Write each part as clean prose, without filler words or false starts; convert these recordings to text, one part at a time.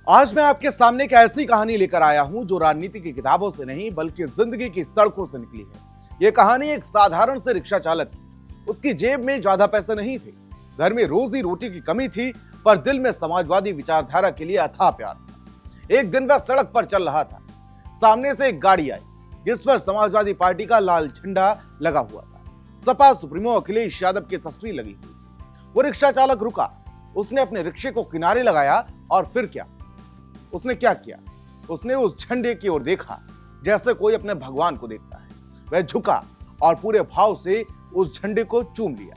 आज मैं आपके सामने एक ऐसी कहानी लेकर आया हूं जो राजनीति की किताबों से नहीं बल्कि जिंदगी की सड़कों से निकली है। यह कहानी एक साधारण से रिक्शा चालक की। उसकी जेब में ज्यादा पैसे नहीं थे, घर में रोजी रोटी की कमी थी, पर दिल में समाजवादी विचारधारा के लिए अथाह प्यार था। एक दिन वह सड़क पर चल रहा था, सामने से एक गाड़ी आई जिस पर समाजवादी पार्टी का लाल झंडा लगा हुआ था। सपा सुप्रीमो अखिलेश यादव की तस्वीर लगी हुई। वो रिक्शा चालक रुका, उसने अपने रिक्शे को किनारे लगाया और फिर उसने क्या किया? उसने उस झंडे की ओर देखा जैसे कोई अपने भगवान को देखता है। वह झुका और पूरे भाव से उस झंडे को चूम लिया।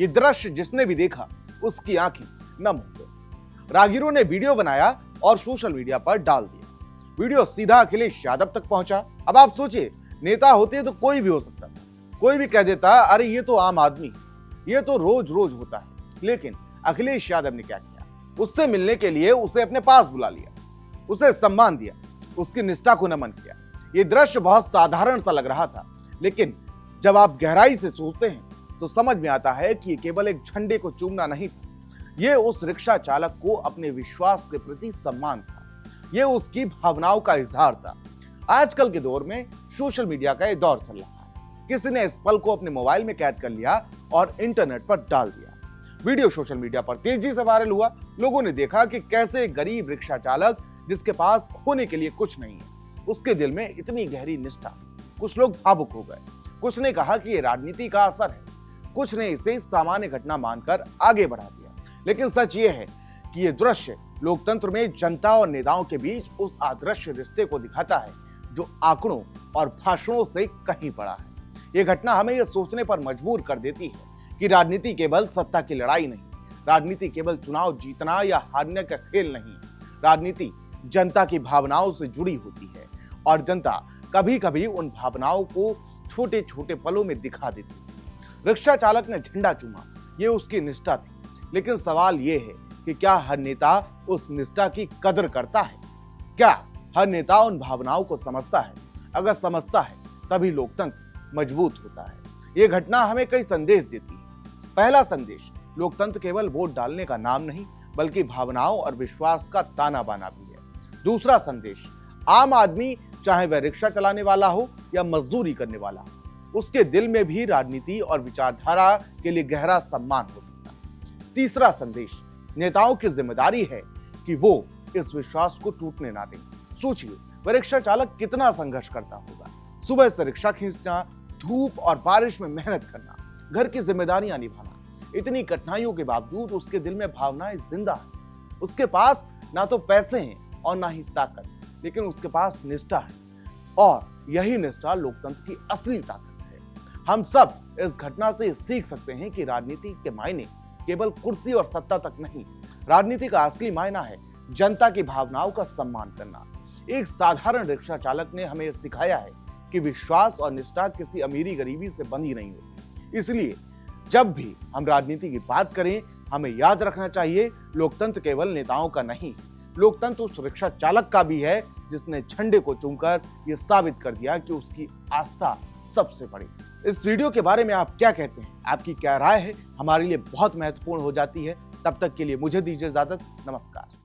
ये दृश्य जिसने भी देखा उसकी आंखें नम हो गई। राहगीरों ने वीडियो बनाया और सोशल मीडिया पर डाल दिया। वीडियो सीधा अखिलेश यादव तक पहुंचा। अब आप सोचिए, नेता होते तो कोई भी हो सकता था, कोई भी कह देता अरे ये तो आम आदमी, ये तो रोज रोज होता है। लेकिन अखिलेश यादव ने क्या किया? उससे मिलने के लिए उसे अपने पास बुला लिया, उसे सम्मान दिया, उसकी निष्ठा को नमन किया। यह दृश्य बहुत साधारण सा लग रहा था, लेकिन जब आप गहराई से सोचते हैं तो समझ में आता है कि यह केवल एक झंडे को चूमना नहीं था। यह उस रिक्शा चालक को अपने विश्वास के प्रति सम्मान था। यह उसकी भावनाओं का इजहार था। आजकल के दौर में सोशल मीडिया का यह दौर चल रहा है। किसी ने इस पल को अपने मोबाइल में कैद कर लिया और इंटरनेट पर डाल दिया। वीडियो सोशल मीडिया पर तेजी से वायरल हुआ। लोगों ने देखा कि कैसे गरीब रिक्शा चालक जिसके पास खोने के लिए कुछ नहीं है, उसके दिल में इतनी गहरी निष्ठा। कुछ लोग भावुक हो गए, कुछ ने कहा कि ये राजनीति का असर है, कुछ ने इसे सामान्य घटना मानकर आगे बढ़ा दिया। लेकिन सच ये है कि ये दृश्य लोकतंत्र में जनता और नेताओं के बीच उस आदर्श रिश्ते को दिखाता है जो आंकड़ों और भाषणों से कहीं बड़ा है। ये घटना हमें यह सोचने पर मजबूर कर देती है कि राजनीति केवल सत्ता की लड़ाई नहीं, राजनीति केवल चुनाव जीतना या हारने का खेल नहीं। राजनीति जनता की भावनाओं से जुड़ी होती है और जनता कभी कभी उन भावनाओं को छोटे छोटे पलों में दिखा देती है। रिक्शा चालक ने झंडा चूमा, ये उसकी निष्ठा थी। लेकिन सवाल ये है कि क्या हर नेता उस निष्ठा की कदर करता है? क्या हर नेता उन भावनाओं को समझता है? अगर समझता है तभी लोकतंत्र मजबूत होता है। ये घटना हमें कई संदेश देती है। पहला संदेश, लोकतंत्र केवल वोट डालने का नाम नहीं बल्कि भावनाओं और विश्वास का ताना बाना भी है। दूसरा संदेश, आम आदमी चाहे वह रिक्शा चलाने वाला हो या मजदूरी करने वाला हो, उसके दिल में भी राजनीति और विचारधारा के लिए गहरा सम्मान हो सकता है। तीसरा संदेश, नेताओं की जिम्मेदारी है कि वो इस विश्वास को टूटने ना दें। सोचिए, वह रिक्शा चालक कितना संघर्ष करता होगा। सुबह से रिक्शा खींचना, धूप और बारिश में मेहनत करना, घर की जिम्मेदारियां निभाना। इतनी कठिनाइयों के बावजूद उसके दिल में भावनाएं जिंदा है। उसके पास ना तो पैसे हैं और ना ही ताकत, लेकिन उसके पास निष्ठा है। और यही निष्ठा लोकतंत्र की असली ताकत है। हम सब इस घटना से सीख सकते हैं कि राजनीति के मायने केवल कुर्सी और सत्ता तक नहीं, राजनीति का असली मायना है जनता की भावनाओं का सम्मान करना। एक साधारण रिक्शा चालक ने हमें सिखाया है कि विश्वास और निष्ठा किसी अमीरी गरीबी से बंधी नहीं होती। इसलिए जब भी हम राजनीति की बात करें, हमें याद रखना चाहिए, लोकतंत्र केवल नेताओं का नहीं, लोकतंत्र उस रिक्शा चालक का भी है जिसने झंडे को चूमकर यह साबित कर दिया कि उसकी आस्था सबसे बड़ी। इस वीडियो के बारे में आप क्या कहते हैं? आपकी क्या राय है? हमारे लिए बहुत महत्वपूर्ण हो जाती है। तब तक के लिए मुझे दीजिए इजाजत। नमस्कार।